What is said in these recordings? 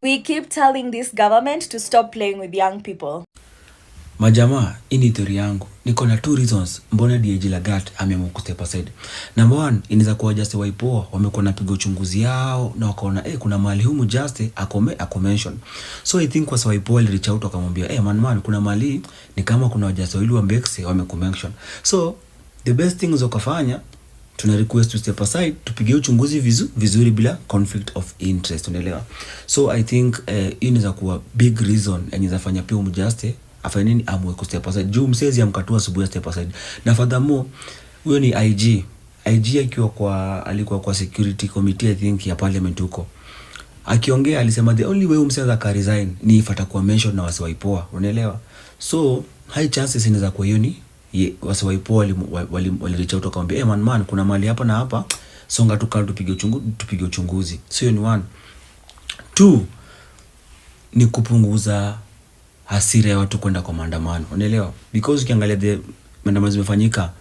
We keep telling this government to stop playing with young people. Majamaa, hii ni theory yangu. Niko na 2 reasons mbona DG Lagat ameamua kustep aside. Number 1, inaweza kuwa just waipoa wamekuwa napiga uchunguzi yao na wakaona kuna mali humu just mention. So I think kwa sababu waipoa reach out akamwambia man kuna mali ni kama kuna wajasa wili wa Mbekse wameku-mention. So the best thing ukafanya tuna request to step aside tupige uchunguzi vizuri bila conflict of interest, unaelewa? So I think hii inaweza kuwa big reason inaweza fanya pia umjuste afanye nini amwe ku step aside. Juu msezi amkatua asubuhi step aside. Na furthermore huyo ni IG alikuwa kwa security committee I think ya parliament huko. Akiongea alisema the only way umseza ka resign ni if atakuwa mention na wasiwaipoa, unaelewa? So high chances inaweza kuwa hiyo ni wasiwaipoa wali reach out akamwambia man kuna mali hapa na hapa, songa tupige uchunguzi. So hiyo ni 1. 2 ni kupunguza hasira ya watu kwenda kwa maandamano, unaelewa? Because ukiangalia maandamano zimefanyika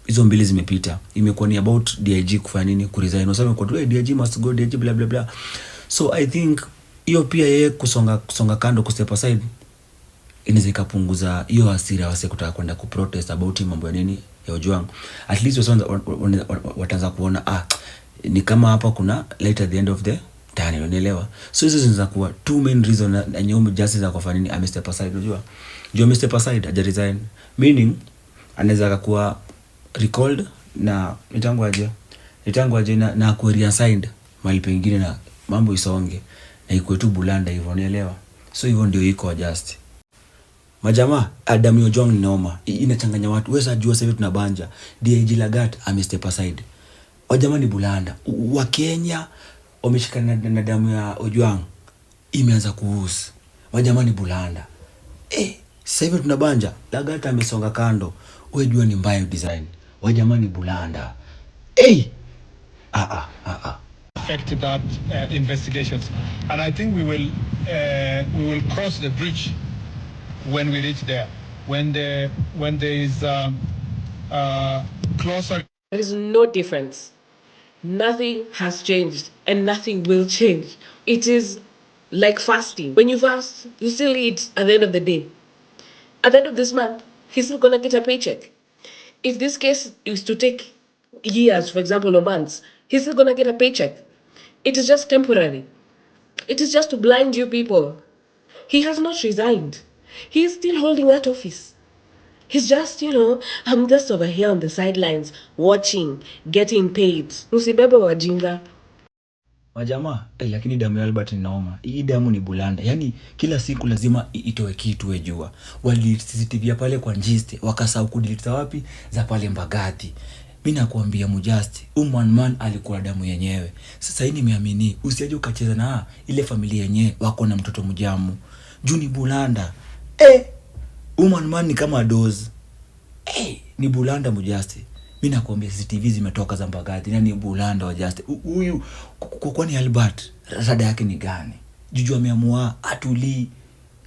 hizo mbili zimepita, imekuwa ni about DIG kufanya nini, kuresign. Wasema kwa DIG must go, DIG bla bla bla. So I think hiyo pia yeye kusonga kando, ku step aside inaweza kupunguza hiyo hasira wase kutaka kwenda ku protest about mambo ya nini ya Ojwang. At least wataanza kuona ni kama hapa kuna light at the end of the tunnel, unaelewa? So hizo zinaweza kuwa 2 main reason na nyumu justice za kufanya nini amestep aside, unajua? Ndio amestep aside haja resign, meaning anaweza kuwa recalled na mitango aje na ku reassigned mali pengine na mambo isonge na ikuwe tu bulanda hivyo, unaelewa? So hivyo ndio iko just. Majamaa, Adam Ojwang ni noma. Inachanganya watu. Wewe unajua sasa hivi tunabanja. DG Lagat amestep aside. Wajamaa ni bulanda. Wa Kenya wameshikana na damu ya Ojwang. Imeanza kuhusu. Wajamaa ni bulanda. Sasa hivi tunabanja. Lagat amesonga kando. Wewe jua ni mbaya design. Wajamaa ni bulanda. Affected that investigations, and I think we will cross the bridge when we reach there, when there is closer. There is no difference. Nothing has changed and nothing will change. It is like fasting. When you fast, you still eat at the end of the day. At the end of this month, he's still gonna get a paycheck. If this case is to take years, for example, or months, he's still gonna get a paycheck. It is just temporary. It is just to blind you people. He has not resigned. He is still holding that office. He's just, I'm just over here on the sidelines, watching, getting paid. Usibebe wajinga. Majamaa, lakini damu ya Albert ni naoma. Hii damu ni bulanda. Yani kila siku lazima itoe kitu wejua. Wali CCTV pale kwa Njiste, wakasahau kudelete wapi za pale Mbagathi. Mimi nakwambia Mujasti, man alikuwa damu yenyewe. Sasa hii nimeamini, usiaje ukacheza na ile familia yenyewe wako na mtoto mjamu. Juu ni bulanda. Man ni kama dozi. Ni bulanda Mujasti. Mimi nakwambia CCTV zimetoka za Mbagathi na ni bulanda wa Just. Huyu kwani Albert rada yake ni gani? Juju ameamua atuli.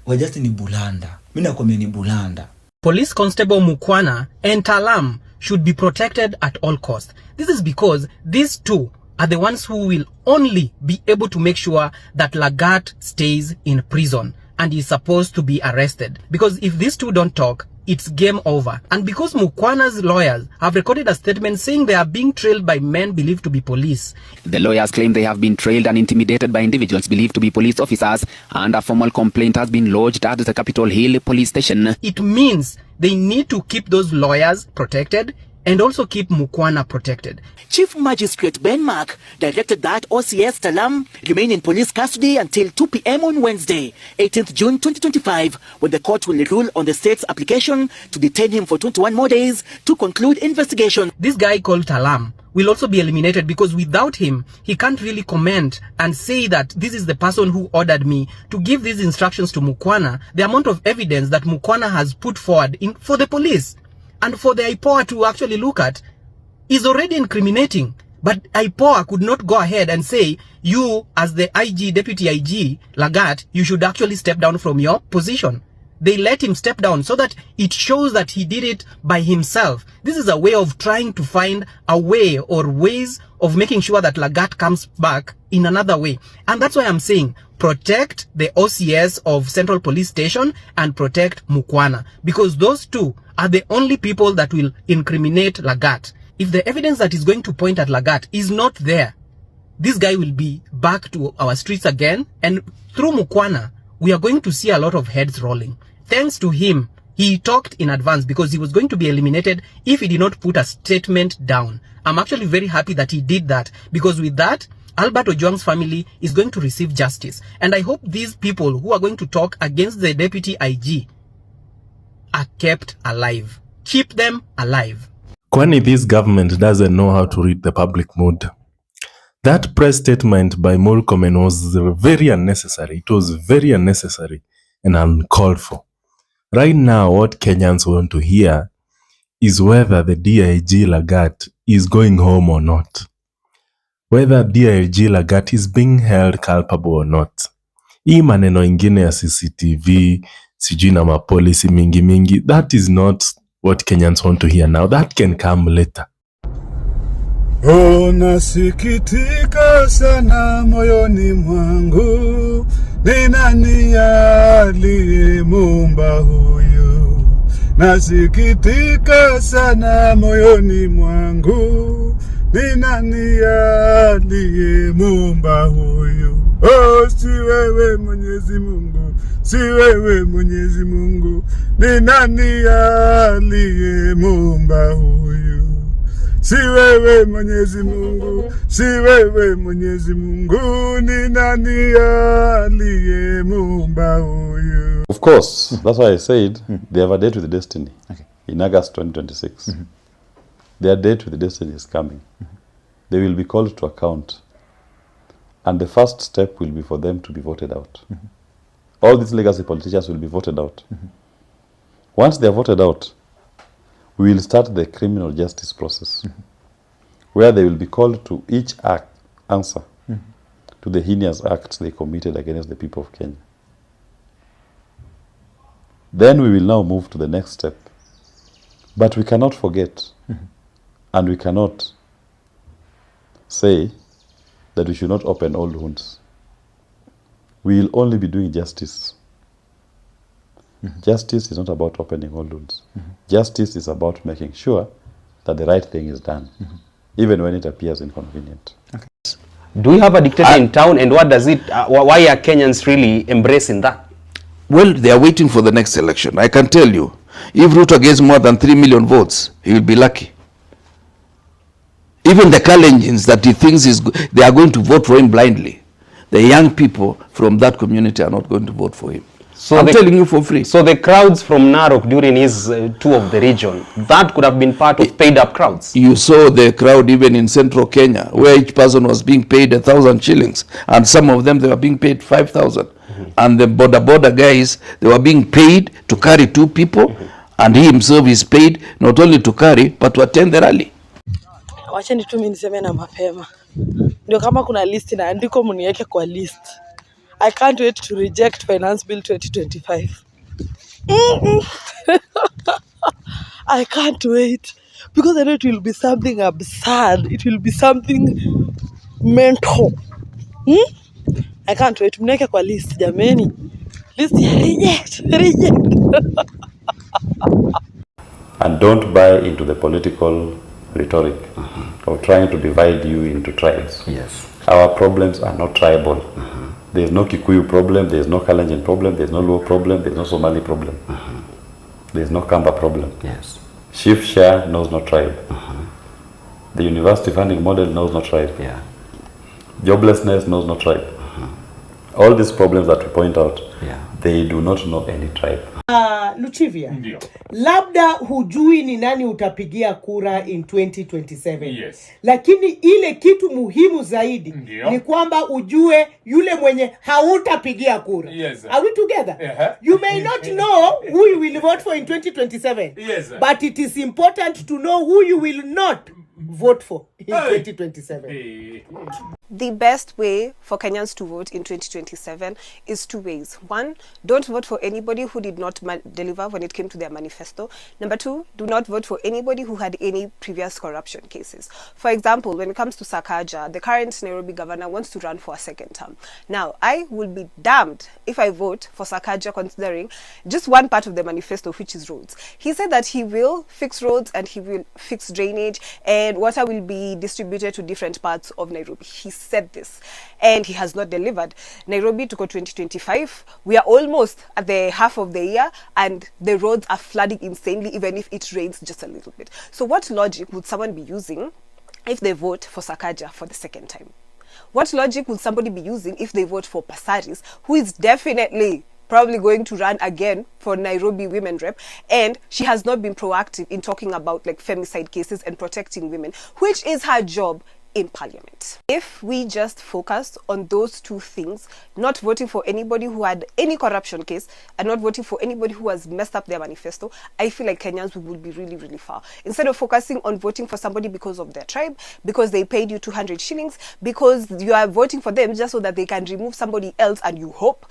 Wa Just ni bulanda. Mimi nakwambia ni bulanda. Police Constable Mukwana and Talam should be protected at all costs. This is because these two are the ones who will only be able to make sure that Lagat stays in prison and is supposed to be arrested. Because if these two don't talk, it's game over. And because Mukwana's lawyers have recorded a statement saying they are being trailed by men believed to be police. The lawyers claim they have been trailed and intimidated by individuals believed to be police officers, and a formal complaint has been lodged at the Capitol Hill police station. It means they need to keep those lawyers protected and also keep Mukwana protected. Chief Magistrate Ben Mark directed that OCS Talam remain in police custody until 2 p.m. on Wednesday, 18th June 2025, when the court will rule on the state's application to detain him for 21 more days to conclude investigation. This guy called Talam will also be eliminated because without him, he can't really comment and say that this is the person who ordered me to give these instructions to Mukwana. The amount of evidence that Mukwana has put forward for the police and for the IPOA to actually look at is already incriminating. But IPOA could not go ahead and say, you as the IG, Deputy IG, Lagat, you should actually step down from your position. They let him step down so that it shows that he did it by himself. This is a way of trying to find a way or ways of making sure that Lagat comes back in another way. And that's why I'm saying protect the OCS of Central Police Station and protect Mukwana, because those two are the only people that will incriminate Lagat. If the evidence that is going to point at Lagat is not there, this guy will be back to our streets again, and through Mukwana, we are going to see a lot of heads rolling. Thanks to him, he talked in advance because he was going to be eliminated if he did not put a statement down. I'm actually very happy that he did that, because with that, Albert Ojwang's family is going to receive justice. And I hope these people who are going to talk against the deputy IG are kept alive. Keep them alive. Kwani this government doesn't know how to read the public mood. That press statement by Murkomen was very unnecessary. It was very unnecessary and uncalled for. Right now, what Kenyans want to hear is whether the DIG Lagat is going home or not. Whether DIG Lagat is being held culpable or not. Hii maneno ingine ya CCTV, sijui na mapolisi mingi, that is not what Kenyans want to hear now. That can come later. Nasikitika sana moyoni mwangu, ni nani aliyemuumba huyu? Nasikitika sana moyoni mwangu, ni nani aliyemuumba huyu? Oh, si wewe Mwenyezi Mungu, si wewe Mwenyezi Mungu, ni nani aliyemuumba huyu? Si wewe Mwenyezi Mungu, si wewe Mwenyezi Mungu, ni nani aliyemuumba huyu? Of course, that's why I said they have a date with destiny. Okay. In August 2026. Their date with destiny is coming. They will be called to account. And the first step will be for them to be voted out. All these legacy politicians will be voted out. Once they are voted out, we will start the criminal justice process, where they will be called to each answer to the heinous acts they committed against the people of Kenya. Then we will now move to the next step. But we cannot forget, and we cannot say that we should not open old wounds. We will only be doing justice. Justice is not about opening old wounds. Justice is about making sure that the right thing is done, even when it appears inconvenient. Okay. Do we have a dictator in town, and what does it? Why are Kenyans really embracing that? Well, they are waiting for the next election. I can tell you, if Ruto gets more than 3 million votes, he will be lucky. Even the Kalenjins that he thinks they are going to vote for him blindly, the young people from that community are not going to vote for him. So I'm telling you for free. So the crowds from Narok during his tour of the region, that could have been part of paid up crowds. You saw the crowd even in central Kenya, where each person was being paid 1,000 shillings, and some of them they were being paid 5,000. And the border guys, they were being paid to carry 2 people, and he himself is paid not only to carry but to attend the rally. Wacheni tu mimi niseme na mapema. Ndio kama kuna list na andiko mniweke kwa list. I can't wait to reject Finance Bill 2025. I can't wait, because I know it will be something absurd. It will be something mental. I can't wait. Mniweke kwa list jameni. List reject. And don't buy into the political rhetoric of trying to divide you into tribes. Yes. Our problems are not tribal. There is no Kikuyu problem, there is no Kalenjin problem, there is no Luo problem, there is no Somali problem. There is no Kamba problem. Yes. Shift share knows no tribe. The university funding model knows no tribe. Yeah. Joblessness knows no tribe. All these problems that we point out, they do not know any tribe. Luchivia, labda hujui ni nani utapigia kura in 2027. Yes. Lakini ile kitu muhimu zaidi ni kwamba ujue yule mwenye hautapigia kura. Yes. Are we together? You may not know who you will vote for in 2027. Yes. But it is important to know who you will not vote for in 2027. The best way for Kenyans to vote in 2027 is two ways. One, don't vote for anybody who did not deliver when it came to their manifesto. Number two, do not vote for anybody who had any previous corruption cases. For example, when it comes to Sakaja, the current Nairobi governor wants to run for a second term. Now, I will be damned if I vote for Sakaja considering just one part of the manifesto, which is roads. He said that he will fix roads and he will fix drainage and water will be distributed to different parts of Nairobi. He said this and he has not delivered. Nairobi to go 2025, we are almost at the half of the year and the roads are flooding insanely even if it rains just a little bit. So what logic would someone be using if they vote for Sakaja for the second time? What logic would somebody be using if they vote for Pasaris, who is definitely probably going to run again for Nairobi women rep, and she has not been proactive in talking about like femicide cases and protecting women, which is her job in parliament. If we just focus on those two things, not voting for anybody who had any corruption case and not voting for anybody who has messed up their manifesto, I feel like Kenyans would be really, really far. Instead of focusing on voting for somebody because of their tribe, because they paid you 200 shillings, because you are voting for them just so that they can remove somebody else and you hope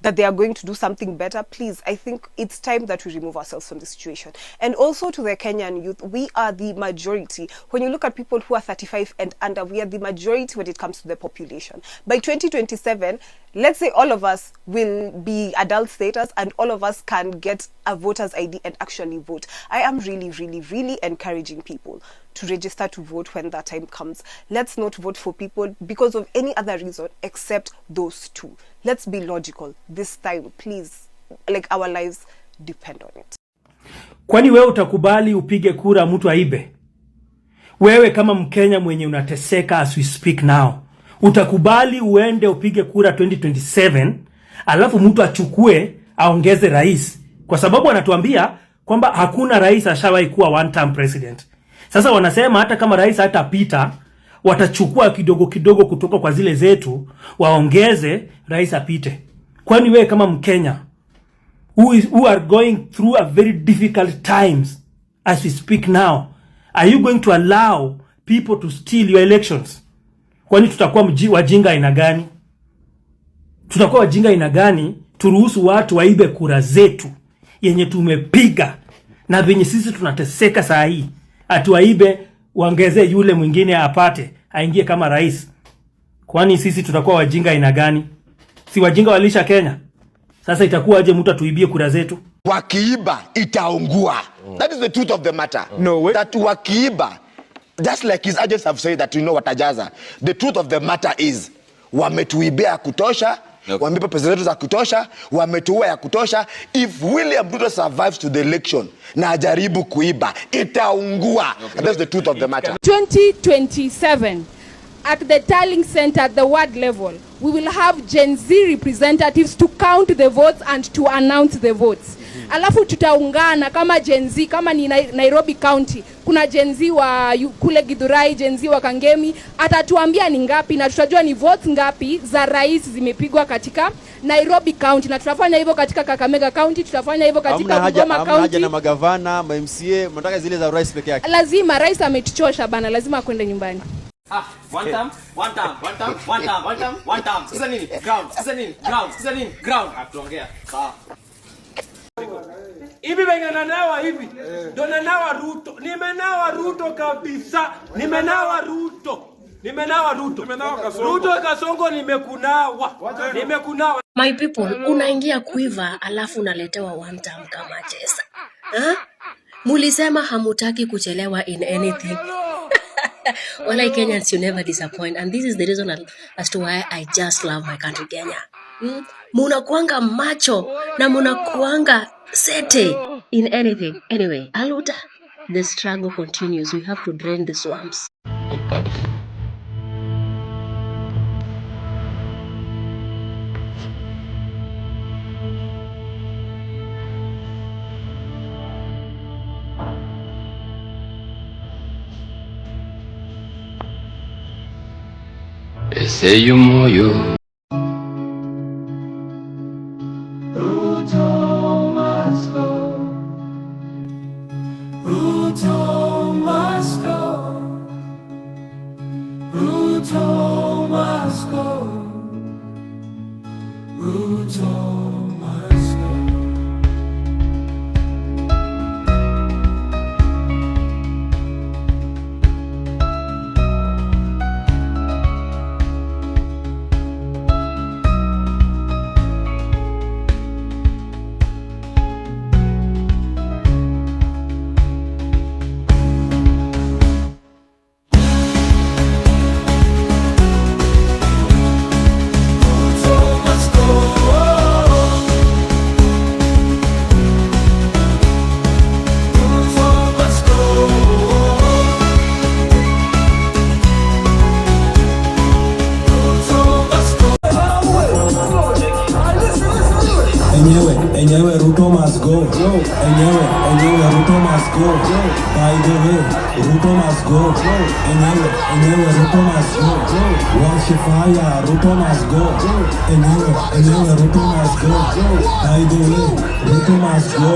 that they are going to do something better, please, I think it's time that we remove ourselves from the situation. And also to the Kenyan youth, we are the majority. When you look at people who are 35 and under, we are the majority when it comes to the population. By 2027, let's say all of us will be adult status and all of us can get a voter's ID and actually vote. I am really, really, really encouraging people to register to vote when that time comes. Let's not vote for people because of any other reason except those two. Let's be logical this time, please. Like, our lives depend on it. Kwani wewe utakubali upige kura mtu aibe? Wewe kama Mkenya mwenye unateseka as we speak now, utakubali uende upige kura 2027 alafu mtu achukue aongeze rais? Kwa sababu anatuambia kwamba hakuna rais ashawahi kuwa one term president. Sasa wanasema hata kama rais hatapita, watachukua kidogo kidogo kutoka kwa zile zetu waongeze rais apite. Kwani wewe kama Mkenya who are going through a very difficult times as we speak now, are you going to allow people to steal your elections? Kwani tutakuwa wajinga aina gani? Tutakuwa wajinga aina gani turuhusu watu waibe kura zetu yenye tumepiga na venye sisi tunateseka saa hii? Atuwaibe waongeze yule mwingine apate aingie kama rais. Kwani sisi tutakuwa wajinga aina gani? Si wajinga walisha Kenya. Sasa itakuwa aje mtu atuibie kura zetu? Wakiiba itaungua. That is the truth of the matter. No way. That wakiiba, just like his agents have said that you know watajaza. The truth of the matter is wametuibia ya kutosha. Wameiba pesa zetu za kutosha, wametuua ya kutosha. If William Ruto survives to the election na ajaribu kuiba, itaungua. And that's the truth of the matter. 2027, at the tallying center at the ward level, we will have Gen Z representatives to count the votes and to announce the votes. Alafu tutaungana kama Gen Z, kama ni Nairobi County, kuna Gen Z wa kule Githurai, Gen Z wa Kangemi, atatuambia ni ngapi na tutajua ni votes ngapi za rais zimepigwa katika Nairobi County, na tutafanya hivyo katika Kakamega County, tutafanya hivyo katika Bungoma County. Haja na magavana, MCA, mnataka zile za rais peke yake. Lazima rais ametuchosha bana, lazima akwende nyumbani. One time. Sasa nini? Ground. Atuongea. Sawa. Hivi wenye nanawa hivi. Ndio nanawa Ruto. Nimenawa Ruto kabisa. Nimenawa Ruto. Ruto Kasongo nimekunawa. My people, unaingia kuiva alafu unaletewa one time kama chesa. Mulisema hamutaki kuchelewa in anything. Well, Kenyans, you never disappoint, and this is the reason as to why I just love my country, Kenya. Munakuanga macho na munakuanga sete in anything. Anyway, Aluda, the struggle continues. We have to drain the swamps. Ese yo moyo. Ruto must go. Ruto must go. Ruto Enyewe Ruto must go. Enyewe Ruto must go. By the way, Ruto must go. Enyewe Ruto must go. Wash fire, Ruto must go. Enyewe Ruto must go. By the way, Ruto must go.